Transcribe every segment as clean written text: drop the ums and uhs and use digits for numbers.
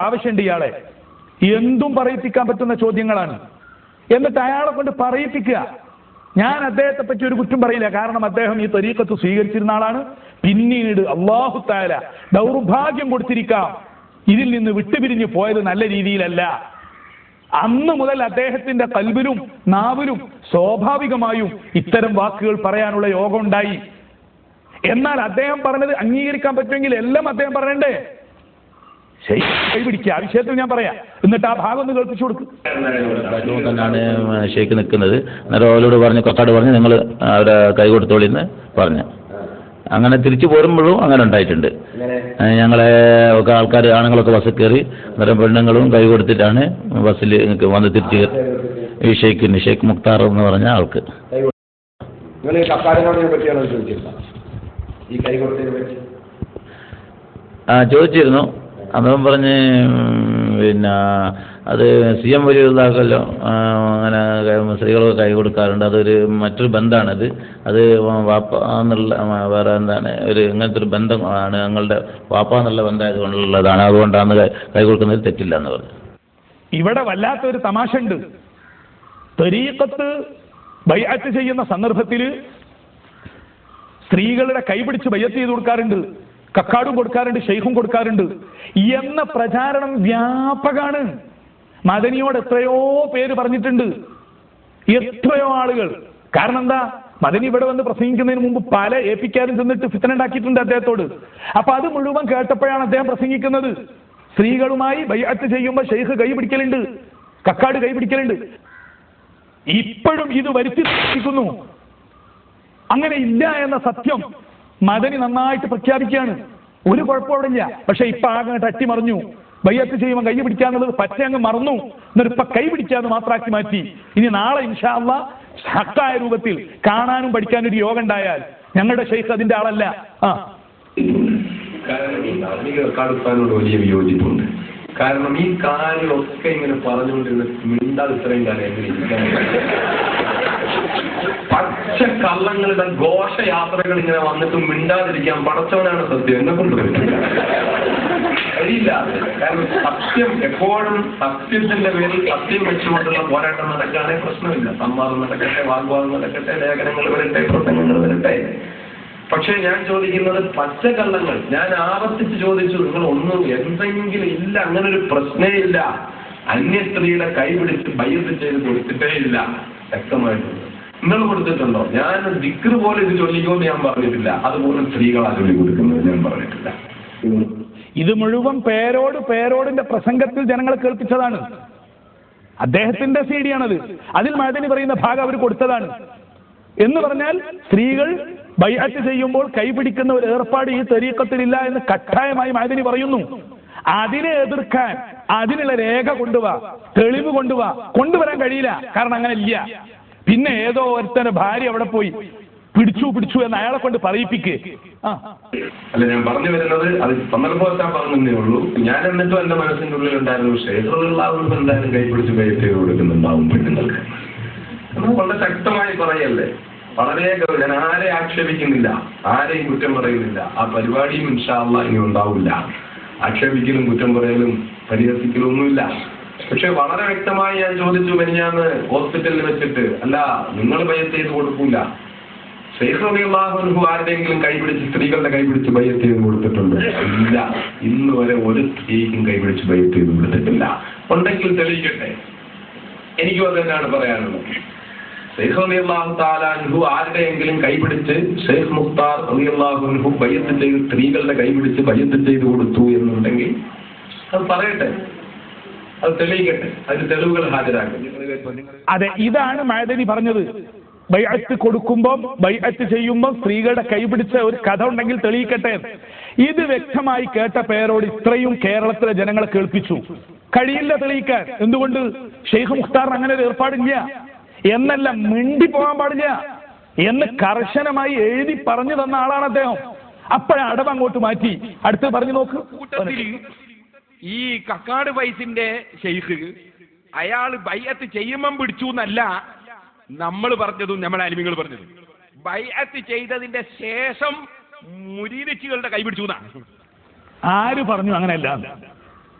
ആവശ്യമുണ്ട് ഇയാളെ, എന്തും പറയിപ്പിക്കാൻ പറ്റുന്ന ചോദ്യങ്ങളാണ്. എന്നിട്ട് അയാളെ കൊണ്ട് പറയിപ്പിക്കുക. ഞാൻ അദ്ദേഹത്തെ പറ്റി ഒരു കുറ്റം പറയില്ല, കാരണം അദ്ദേഹം ഈ തരീഖത്ത് സ്വീകരിച്ചിരുന്ന ആളാണ്. പിന്നീട് അല്ലാഹു തആല ദൗർഭാഗ്യം കൊടുത്തിരിക്കാം, ഇതിൽ നിന്ന് വിട്ടുപിരിഞ്ഞു പോയത് നല്ല രീതിയിലല്ല. അന്ന് മുതൽ അദ്ദേഹത്തിന്റെ ഖൽബിലും നാവിലും സ്വാഭാവികമായും ഇത്തരം വാക്കുകൾ പറയാനുള്ള യോഗം ഉണ്ടായി. എന്നാൽ അദ്ദേഹം പറഞ്ഞത് അംഗീകരിക്കാൻ പറ്റുമെങ്കിൽ എല്ലാം അദ്ദേഹം പറയണ്ടേ? കൈപിടിക്കുക. ആ വിഷയത്തിൽ ഞാൻ പറയാം, എന്നിട്ട് ആ ഭാഗം ഒന്ന് കേൾപ്പിച്ചു കൊടുക്കും. തന്നെയാണ് ഷെയ്ഖ് നിൽക്കുന്നത്. അന്നേരം അവരോട് പറഞ്ഞു, കക്കാട് പറഞ്ഞു, നിങ്ങൾ അവരെ കൈ കൊടുത്തോളിന്ന് പറഞ്ഞു. അങ്ങനെ തിരിച്ചു പോരുമ്പോഴും അങ്ങനെ ഉണ്ടായിട്ടുണ്ട്. ഞങ്ങളെ ഒക്കെ ആൾക്കാർ ആണുങ്ങളൊക്കെ ബസ്സിൽ കയറി, അന്നേരം പെണ്ണുങ്ങളും കൈ കൊടുത്തിട്ടാണ് ബസ്സിൽ വന്ന് തിരിച്ച് ഈ ഷെയ്ഖ് മുക്താർ എന്ന് പറഞ്ഞ ആൾക്ക്. ചോദിച്ചിരുന്നു. അദ്ദേഹം പറഞ്ഞ് പിന്നെ അത് CM വലിയ ഇതാക്കല്ലോ, അങ്ങനെ സ്ത്രീകളൊക്കെ കൈ കൊടുക്കാറുണ്ട്, അതൊരു മറ്റൊരു ബന്ധമാണത്, അത് വാപ്പ എന്നുള്ള വേറെ എന്താണ് ഒരു ഇങ്ങനത്തെ ഒരു ബന്ധമാണ്, ഞങ്ങളുടെ വാപ്പ എന്നുള്ള ബന്ധമായതുകൊണ്ടുള്ളതാണ്, അതുകൊണ്ടാണ് കൈ കൊടുക്കുന്നതിൽ തെറ്റില്ല എന്ന് പറഞ്ഞു. ഇവിടെ വല്ലാത്തൊരു തമാശ ഉണ്ട്. തരീഖത്ത് ബൈഅത്ത് ചെയ്യുന്ന സന്ദർഭത്തിൽ സ്ത്രീകളുടെ കൈപിടിച്ച് ബൈഅത്ത് ചെയ്ത് കൊടുക്കാറുണ്ട്, കക്കാടും കൊടുക്കാറുണ്ട്, ഷെയ്ഖും കൊടുക്കാറുണ്ട് എന്ന പ്രചാരണം വ്യാപകമാണ്. മദനിയോട് എത്രയോ പേര് പറഞ്ഞിട്ടുണ്ട്, എത്രയോ ആളുകൾ. കാരണം എന്താ, മദനി ഇവിടെ വന്ന് പ്രസംഗിക്കുന്നതിന് മുമ്പ് പല ഏൽപ്പിക്കാരും ചെന്നിട്ട് ഫിത്ന ഉണ്ടാക്കിയിട്ടുണ്ട് അദ്ദേഹത്തോട്. അപ്പൊ അത് മുഴുവൻ കേട്ടപ്പോഴാണ് അദ്ദേഹം പ്രസംഗിക്കുന്നത്. സ്ത്രീകളുമായി ബൈഅത്ത് ചെയ്യുമ്പോൾ ഷെയ്ഖ് കൈ പിടിക്കലുണ്ട്, കക്കാട് കൈ പിടിക്കലുണ്ട്. ഇപ്പോഴും ഇത് വരുത്തിക്കുന്നു. അങ്ങനെ ഇല്ല എന്ന സത്യം മദനി നന്നായിട്ട് പ്രഖ്യാപിക്കുകയാണ്. ഒരു കുഴപ്പമില്ല. പക്ഷെ ഇപ്പൊ ആകെ തട്ടിമറിഞ്ഞു. ബൈഅത്ത് ചെയ്യുമ്പോൾ കൈ പിടിക്കാന്നുള്ളത് പറ്റ അങ്ങ് മറന്നു. എന്നിട്ട് ഇപ്പൊ കൈ പിടിക്കാന്ന് മാത്രമാക്കി മാറ്റി. ഇനി നാളെ ഇൻഷാ അല്ലാഹ് ഹക്കായ രൂപത്തിൽ കാണാനും പഠിക്കാനും ഒരു യോഗം ഉണ്ടായാൽ ഞങ്ങളുടെ ഷെയ്ഖ് അതിന്റെ ആളല്ല. കടുപ്പാനോട് വലിയ വിയോജിപ്പുണ്ട്. കാരണം ഈ കാര്യമൊക്കെ ഇങ്ങനെ പറഞ്ഞുകൊണ്ടിരുന്ന മിണ്ടാൽ ഇത്രയും കാലം എങ്ങനെ ഇരിക്കാൻ, പച്ച കള്ളങ്ങളുടെ ഘോഷയാത്രകൾ ഇങ്ങനെ വന്നിട്ട് മിണ്ടാതിരിക്കാൻ പടച്ചവനാണ് സത്യം. എന്നെ കൊണ്ട് കഴിയില്ല. കാരണം സത്യം എപ്പോഴും സത്യത്തിന്റെ പേരിൽ സത്യം വെച്ചുകൊണ്ടുള്ള പോരാട്ടം നടക്കുകയാണെങ്കിൽ പ്രശ്നമില്ല. സംവാദം നടക്കട്ടെ, വാഗ്വാദം നടക്കട്ടെ, ലേഖനങ്ങൾ വരട്ടെ, പ്രസംഗങ്ങൾ വരട്ടെ. പക്ഷെ ഞാൻ ചോദിക്കുന്നത് പച്ചക്കള്ളങ്ങൾ. ഞാൻ ആവർത്തിച്ച് ചോദിച്ചു, നിങ്ങൾ ഒന്നും എന്തെങ്കിലും ഇല്ല, അങ്ങനെ ഒരു പ്രശ്നേ ഇല്ല. അന്യ സ്ത്രീയുടെ കൈ പിടിച്ച് ബൈഅത്ത് ചെയ്ത് കൊടുത്തിട്ടേ ഇല്ല. വ്യക്തമായിട്ടുണ്ട്. നിങ്ങൾ കൊടുത്തിട്ടുണ്ടോ? ഞാൻ ദിക്ർ പോലെ ഇത് ചൊല്ലിക്കോന്ന് ഞാൻ പറഞ്ഞിട്ടില്ല. അതുപോലെ സ്ത്രീകളാ ചൊല്ലി കൊടുക്കുന്നത് ഞാൻ പറഞ്ഞിട്ടില്ല. ഇത് മുഴുവൻ പേരോടിന്റെ പ്രസംഗത്തിൽ ജനങ്ങളെ കേൾപ്പിച്ചതാണ്. അദ്ദേഹത്തിന്റെ CD ആണത്. അതിൽ മദനി പറയുന്ന ഭാഗം അവർ കൊടുത്തതാണ്. എന്ന് പറഞ്ഞാൽ സ്ത്രീകൾ ബൈഅത്ത് ചെയ്യുമ്പോൾ കൈപിടിക്കുന്ന ഒരു ഏർപ്പാട് ഈ തരീഖത്തിലില്ല എന്ന് കട്ടായമായി മദനി പറയുന്നു. അതിനെ എതിർക്കാൻ അതിനുള്ള രേഖ കൊണ്ടുവാ, തെളിവ് കൊണ്ടുവരാൻ കഴിയില്ല. കാരണം അങ്ങനെ ഇല്ല. പിന്നെ ഏതോ ഒരുത്തന്റെ ഭാര്യ അവിടെ പോയി പിടിച്ചു എന്ന് അയാളെ കൊണ്ട് പറയിപ്പിക്ക്. അല്ല, ഞാൻ പറഞ്ഞു വരുന്നത് അത് സന്ദർഭത്താൻ പറഞ്ഞതേ ഉള്ളൂ. ഞാൻ എന്നിട്ടും എന്റെ മനസ്സിന്റെ ഉള്ളിൽ ഉണ്ടായിരുന്നു, ക്ഷേത്രങ്ങളിലാവുമ്പോൾ എന്തായാലും കൈപിടിച്ച് ബൈഅത്ത് ചെയ്ത് കൊടുക്കുന്നുണ്ടാവും പെണ്ണുങ്ങൾക്ക്. നമ്മൾ വളരെ ശക്തമായി പറയല്ലേ, വളരെ ഞാൻ ആരെ ആക്ഷേപിക്കുന്നില്ല, ആരെയും കുറ്റം പറയുന്നില്ല. ആ പരിപാടിയും ഇൻഷാ അല്ലാഹ് ഇനി ഉണ്ടാവില്ല. ആക്ഷേപിക്കലും കുറ്റം പറയലും പരിഹസിക്കലും ഒന്നുമില്ല. പക്ഷെ വളരെ വ്യക്തമായി ഞാൻ ചോദിച്ചു മിനിഞ്ഞാന്ന് ഹോസ്പിറ്റലിൽ വെച്ചിട്ട്, അല്ല നിങ്ങൾ ബൈഅത്ത് ചെയ്ത് കൊടുക്കൂല, ഷെയ്ഖ് റളിയല്ലാഹു അൻഹു ആരുടെയെങ്കിലും കൈപിടിച്ച് സ്ത്രീകളുടെ കൈപിടിച്ച് ബൈഅത്ത് ചെയ്ത് കൊടുത്തിട്ടുണ്ട്? ഇല്ല. ഇന്ന് വരെ ഒരു സ്ത്രീക്കും കൈപിടിച്ച് ബൈഅത്ത് ചെയ്ത് കൊടുത്തിട്ടില്ല. ഉണ്ടെങ്കിൽ തെളിയിക്കട്ടെ. എനിക്കും അത് തന്നെയാണ് പറയാനുള്ളത്. ഷെയ്ഖ് റളിയല്ലാഹു തആല അൻഹു ആരുടെയെങ്കിലും കൈപിടിച്ച് ഷെയ്ഖ് മുഖ്താർ റളിയല്ലാഹു അൻഹു ബൈഅത്ത് ചെയ്ത് സ്ത്രീകളുടെ കൈപിടിച്ച് ബൈഅത്ത് ചെയ്ത് കൊടുത്തു എന്നുണ്ടെങ്കിൽ അത് പറയട്ടെ, അത് തെളിയിക്കട്ടെ, അതിന് തെളിവുകൾ ഹാജരാക്കട്ടെ. അതെ, ഇതാണ് മഅദനി പറഞ്ഞത്. ബൈഅത്ത് കൊടുക്കുമ്പോൾ ബൈഅത്ത് ചെയ്യുമ്പോൾ സ്ത്രീകളുടെ കൈപിടിച്ച ഒരു കഥ ഉണ്ടെങ്കിൽ തെളിയിക്കട്ടെ. ഇത് വ്യക്തമായി കേട്ട പേരോട് ഇത്രയും കേരളത്തിലെ ജനങ്ങളെ കേൾപ്പിച്ചു. കഴിയില്ല തെളിയിക്കാൻ. എന്തുകൊണ്ട്? ഷെയ്ഖ് മുഖ്താറിന് അങ്ങനെ ഒരു ഏർപ്പാടില്ല എന്നല്ല, മിണ്ടി പോകാൻ പാടില്ല എന്ന് കർശനമായി എഴുതി പറഞ്ഞു തന്ന ആളാണ് അദ്ദേഹം. അപ്പോഴേ അടവ് അങ്ങോട്ട് മാറ്റി. അടുത്ത് പറഞ്ഞു നോക്ക്. ഈ കക്കാട് വൈസിന്റെ ഷെയ്ഖ് അയാൾ ബൈഅത്ത് ചെയ്യുമ്പം പിടിച്ചു എന്നല്ല നമ്മൾ പറഞ്ഞതും നമ്മുടെ അലിമികൾ പറഞ്ഞതും. ബൈഅത്ത് ചെയ്തതിന്റെ ശേഷം മുരീദിച്ചുകളുടെ കൈ പിടിച്ചു എന്നാണ്. ആര് പറഞ്ഞു? അങ്ങനെയല്ല.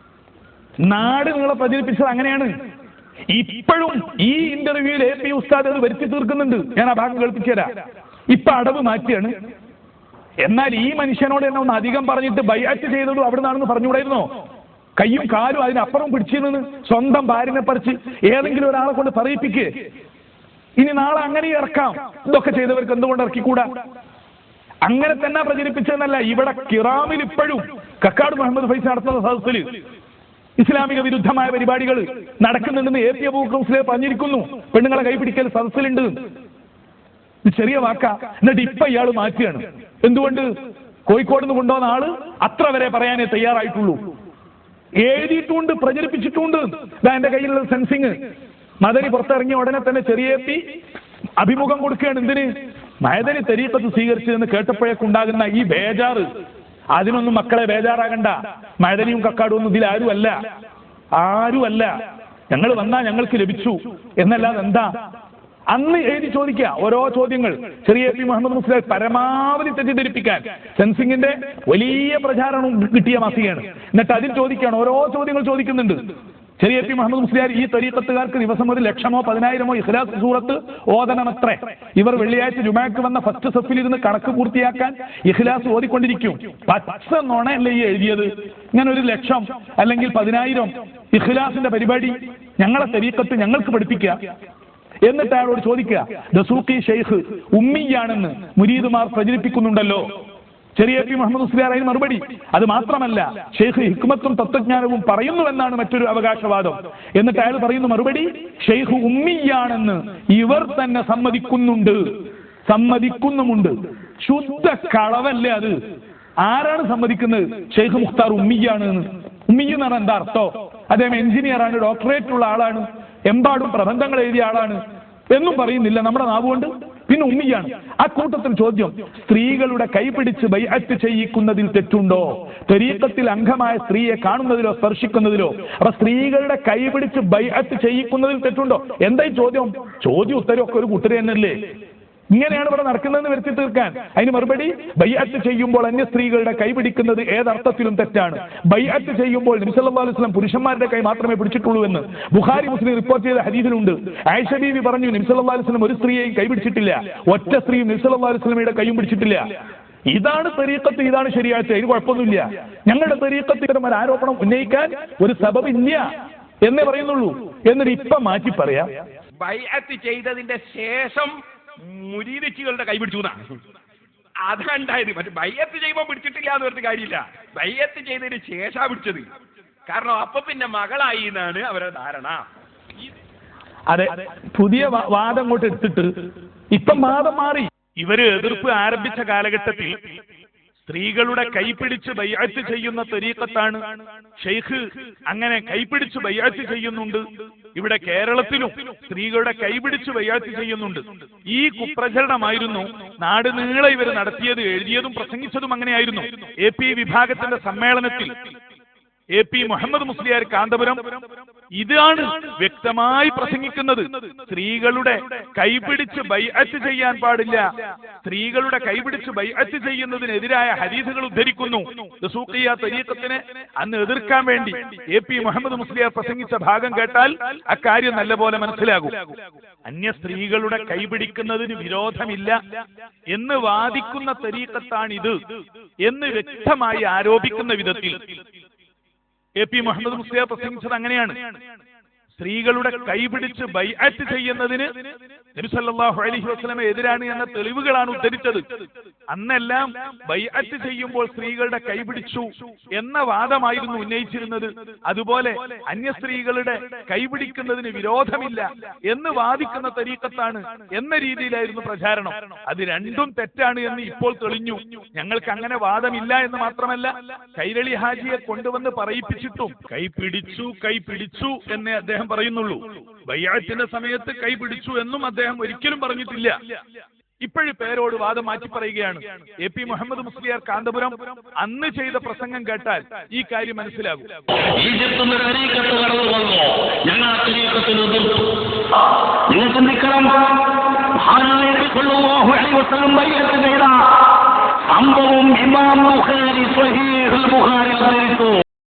നാട് നിങ്ങളെ പ്രചരിപ്പിച്ചത് അങ്ങനെയാണ്. ഇപ്പോഴും ഈ ഇന്റർവ്യൂവിൽ AP ഉസ്താദ് അത് വരുത്തി തീർക്കുന്നുണ്ട്. ഞാൻ ആ ഭാഗം കേൾപ്പിച്ചു തരാം. ഇപ്പൊ അടവ് മാറ്റിയാണ്. എന്നാൽ ഈ മനുഷ്യനോട് എന്നെ ഒന്ന് അധികം പറഞ്ഞിട്ട് ബൈഅത്ത് ചെയ്തതും അവിടെ നിന്നാണെന്ന് പറഞ്ഞുകൂടായിരുന്നോ? കയ്യും കാലും അതിനപ്പുറം പിടിച്ചു നിന്ന് സ്വന്തം ഭാര്യനെ പറിച്ച് ഏതെങ്കിലും ഒരാളെ കൊണ്ട് പറയിപ്പിക്കേ. ഇനി നാളെ അങ്ങനെ ഇറക്കാം. ഇതൊക്കെ ചെയ്തവർക്ക് എന്തുകൊണ്ട് ഇറക്കിക്കൂടാ? അങ്ങനെ തന്നെ പ്രചരിപ്പിച്ചതെന്നല്ല. ഇവിടെ കിറാമിൽ ഇപ്പോഴും കക്കാട് മുഹമ്മദ് ഫൈസി നടത്തുന്ന സദസ്സിൽ ഇസ്ലാമിക വിരുദ്ധമായ പരിപാടികൾ നടക്കുന്നുണ്ടെന്ന് AP അബൂബക്കർ മുസ്ലിയാർ പറഞ്ഞിരിക്കുന്നു. പെണ്ണുങ്ങളെ കൈപിടിക്കൽ സദസ്സിലുണ്ട്. ഇത് ചെറിയ വാക്കാ. എന്നിട്ട് ഇപ്പൊ ഇയാൾ മാറ്റുകയാണ്. എന്തുകൊണ്ട്? കോഴിക്കോട് നിന്ന് കൊണ്ടുവന്ന ആള് അത്ര വരെ പറയാനേ തയ്യാറായിട്ടുള്ളൂ. എഴുതിയിട്ടുണ്ട്, പ്രചരിപ്പിച്ചിട്ടുണ്ട്. ഇതാ എന്റെ കയ്യിലുള്ള സെൻസിങ്. മദനി പുറത്തിറങ്ങിയ ഉടനെ തന്നെ ചെറിയ AP അഭിമുഖം കൊടുക്കുകയാണ്. എന്തിന്? മദനി തരീഖത്ത് സ്വീകരിച്ചതെന്ന് കേട്ടപ്പോഴേക്കുണ്ടാകുന്ന ഈ ബേജാറ്, അതിനൊന്നും മക്കളെ ബേജാറാകണ്ട. മദനിയും കക്കാടും ഒന്നും ഇതിൽ ആരുമല്ല. ഞങ്ങൾ വന്നാ ഞങ്ങൾക്ക് ലഭിച്ചു എന്നല്ലാതെ എന്താ? അന്ന് എഴുതി ചോദിക്കുക ഓരോ ചോദ്യങ്ങൾ. ചെറിയ AP മുഹമ്മദ് മുസ്ലിയാർ പരമാവധി തെറ്റിദ്ധരിപ്പിക്കാൻ സെൻസിങ്ങിന്റെ വലിയ പ്രചാരണം കിട്ടിയ മാസികയാണ്. എന്നിട്ട് അതിൽ ചോദിക്കുകയാണ്, ഓരോ ചോദ്യങ്ങൾ ചോദിക്കുന്നുണ്ട്. ചെറിയ AP മുഹമ്മദ് മുസ്ലിയാർ ഈ തരീഖത്തുകാർക്ക് ദിവസം 1,00,000-ഓ 10,000-ഓ ഇഖ്ലാസ് സൂറത്ത് ഓതണമത്രേ. ഇവർ വെള്ളിയാഴ്ച ജുമാക്ക് വന്ന ഫസ്റ്റ് സഫിൽ ഇരുന്ന് കണക്ക് പൂർത്തിയാക്കാൻ ഇഖ്ലാസ് ഓതിക്കൊണ്ടിരിക്കും. പച്ച നുണയല്ലേ ഈ എഴുതിയത്? ഇങ്ങനെ 1,00,000 അല്ലെങ്കിൽ 10,000 ഇഖ്ലാസിന്റെ പരിപാടി ഞങ്ങളെ തരീഖത്ത് ഞങ്ങൾക്ക് പഠിപ്പിക്കുക. എന്നിട്ട് അയാളോട് ചോദിക്കുക, ദസൂഖി ഷെയ്ഖ് ഉമ്മിയാണെന്ന് മുരീദുമാർ പ്രചരിപ്പിക്കുന്നുണ്ടല്ലോ. ചെറിയ AP മുഹമ്മദ് മുസ്ലിയാർ അതിന് മറുപടി, അത് മാത്രമല്ല ഷെയ്ഖ് ഹിക്മത്തും തത്വജ്ഞാനവും പറയുന്നുവെന്നാണ് മറ്റൊരു അവകാശവാദം. എന്നിട്ട് അയാൾ പറയുന്ന മറുപടി, ഷെയ്ഖ് ഉമ്മിയാണെന്ന് ഇവർ തന്നെ സമ്മതിക്കുന്നുമുണ്ട്. ശുദ്ധ കളവല്ലേ അത്? ആരാണ് സമ്മതിക്കുന്നത് ഷെയ്ഖ് മുഖ്താർ ഉമ്മിയാണ് എന്ന്? ഉമ്മി എന്ന് പറഞ്ഞാൽ എന്താ അർത്ഥോ? അദ്ദേഹം എഞ്ചിനീയറാണ്, ഡോക്ടറേറ്റ് ഉള്ള ആളാണ്, എമ്പാടും പ്രബന്ധങ്ങൾ എഴുതിയ ആളാണ് എന്നും പറയുന്നില്ല നമ്മുടെ നാവുകൊണ്ട്. പിന്നെ ഉമ്മിയാണ്. ആ കൂട്ടത്തിൽ ചോദ്യം, സ്ത്രീകളുടെ കൈപിടിച്ച് ബൈഅത്ത് ചെയ്യിക്കുന്നതിൽ തെറ്റുണ്ടോ? തരീഖത്തിൽ അംഗമായ സ്ത്രീയെ കാണുന്നതിലോ സ്പർശിക്കുന്നതിലോ? അപ്പൊ സ്ത്രീകളുടെ കൈപിടിച്ച് ബൈഅത്ത് ചെയ്യിക്കുന്നതിൽ തെറ്റുണ്ടോ? എന്താ ഈ ചോദ്യം ഉത്തരവൊക്കെ ഒരു കൂട്ടര് തന്നെയല്ലേ? ഇങ്ങനെയാണ് ഇവിടെ നടക്കുന്നതെന്ന് വരുത്തി തീർക്കാൻ. അതിന് മറുപടി, ബൈഅത്ത് ചെയ്യുമ്പോൾ അന്യ സ്ത്രീകളുടെ കൈ പിടിക്കുന്നത് ഏതർത്ഥത്തിലും തെറ്റാണ്. ബൈഅത്ത് ചെയ്യുമ്പോൾ നബി സല്ലല്ലാഹു അലൈഹി വസല്ലം പുരുഷന്മാരുടെ കൈ മാത്രമേ പിടിച്ചിട്ടുള്ളൂ എന്ന് ബുഖാരി മുസ്ലിം റിപ്പോർട്ട് ചെയ്ത ഹദീസിലുണ്ട്. ആയിഷ ബീവി പറഞ്ഞു, നബി സല്ലല്ലാഹു അലൈഹി വസല്ലം ഒരു സ്ത്രീയെയും കൈ പിടിച്ചിട്ടില്ല, ഒറ്റ സ്ത്രീയും നബി സല്ലല്ലാഹു അലൈഹി വസല്ലമയുടെ കൈയും പിടിച്ചിട്ടില്ല. ഇതാണ് തരീഖത്ത്, ഇതാണ് ശരിയാഴ്ച. ഇതിന് കുഴപ്പമൊന്നുമില്ല. ഞങ്ങളുടെ തരീഖത്ത് ഇത്തരം ഒരു ആരോപണം ഉന്നയിക്കാൻ ഒരു സബബില്ല എന്നേ പറയുന്നുള്ളൂ. എന്നിട്ട് ഇപ്പൊ മാറ്റി പറയാം, ബൈഅത്ത് ചെയ്തതിന്റെ ശേഷം മുരീദിച്ചികളുടെ കൈ പിടിച്ചു എന്നാണ് അതുണ്ടായത്. മറ്റേ ബൈഅത്ത് ചെയ്യുമ്പോൾ പിടിച്ചിട്ടില്ല എന്ന് പറഞ്ഞ കാര്യമില്ല. ബൈഅത്ത് ചെയ്തതിന് ശേഷാ പിടിച്ചത്. കാരണം അപ്പൊ പിന്നെ മകളായി എന്നാണ് അവരുടെ ധാരണ. അതെ, പുതിയ വാദം കൊണ്ട് എടുത്തിട്ട് ഇപ്പം വാദം മാറി. ഇവര് എതിർപ്പ് ആരംഭിച്ച കാലഘട്ടത്തിൽ സ്ത്രീകളുടെ കൈപിടിച്ച് ബൈഅത്ത് ചെയ്യുന്ന തരീഖത്താണ് ഷെയ്ഖ്. അങ്ങനെ കൈപിടിച്ച് ബൈഅത്ത് ചെയ്യുന്നുണ്ട്. ഇവിടെ കേരളത്തിലും സ്ത്രീകളുടെ കൈപിടിച്ച് ബൈഅത്ത് ചെയ്യുന്നുണ്ട്. ഈ കുപ്രചരണമായിരുന്നു നാട് നീളെ ഇവർ നടത്തിയത്, എഴുതിയതും പ്രസംഗിച്ചതും അങ്ങനെയായിരുന്നു. AP വിഭാഗത്തിന്റെ സമ്മേളനത്തിൽ AP മുഹമ്മദ് മുസ്ലിയാർ കാന്തപുരം ഇതാണ് വ്യക്തമായി പ്രസംഗിക്കുന്നത്. സ്ത്രീകളുടെ കൈപിടിച്ച് ബൈഅത്ത് ചെയ്യാൻ പാടില്ല, സ്ത്രീകളുടെ കൈപിടിച്ച് ബൈഅത്ത് ചെയ്യുന്നതിനെതിരായ ഹദീസുകൾ ഉദ്ധരിക്കുന്നു. ദസൂഖിയ തരീഖത്തിനെ അന്ന് എതിർക്കാൻ വേണ്ടി AP മുഹമ്മദ് മുസ്ലിയാർ പ്രസംഗിച്ച ഭാഗം കേട്ടാൽ അക്കാര്യം നല്ലപോലെ മനസ്സിലാകും. അന്യ സ്ത്രീകളുടെ കൈപിടിക്കുന്നതിന് വിരോധമില്ല എന്ന് വാദിക്കുന്ന തരീഖത്താണിത് എന്ന് വ്യക്തമായി ആരോപിക്കുന്ന വിധത്തിൽ AP മുഹമ്മദ് മുസ്ലിയാർ പ്രസംഗിച്ചത് അങ്ങനെയാണ്. സ്ത്രീകളുടെ കൈപിടിച്ച് ബൈഅത്ത് ചെയ്യുന്നതിന് നബി സല്ലല്ലാഹു അലൈഹി വസല്ലം എതിരാണ് എന്ന തെളിവുകളാണ് ഉദ്ധരിച്ചത്. അന്നെല്ലാം ബൈഅത്ത് ചെയ്യുമ്പോൾ സ്ത്രീകളുടെ കൈപിടിച്ചു എന്ന വാദമായിരുന്നു ഉന്നയിച്ചിരുന്നത്. അതുപോലെ അന്യ സ്ത്രീകളുടെ കൈപിടിക്കുന്നതിന് വിരോധമില്ല എന്ന് വാദിക്കുന്ന തരീഖത്താണ് എന്ന രീതിയിലായിരുന്നു പ്രചാരണം. അത് രണ്ടും തെറ്റാണ് എന്ന് ഇപ്പോൾ തെളിഞ്ഞു. ഞങ്ങൾക്ക് അങ്ങനെ വാദമില്ല എന്ന് മാത്രമല്ല, കൈരളി ഹാജിയെ കൊണ്ടുവന്ന് പറയിപ്പിച്ചിട്ടും കൈപിടിച്ചു എന്നേ അദ്ദേഹം പറയുന്നുള്ളൂ. ബൈഅത്തിന്റെ സമയത്ത് കൈപിടിച്ചു എന്നും അദ്ദേഹം ഒരിക്കലും പറഞ്ഞിട്ടില്ല. ഇപ്പോഴും പേരോട് വാദം മാറ്റി പറയുകയാണ്. AP മുഹമ്മദ് മുസ്ലിയാർ കാന്തപുരം അന്ന് ചെയ്ത പ്രസംഗം കേട്ടാൽ ഈ കാര്യം മനസ്സിലാകും. സംഭവം ഇമാം ബുഖാരി സ്വഹീഹുൽ ബുഖാരി ഉദ്ധരിച്ചു.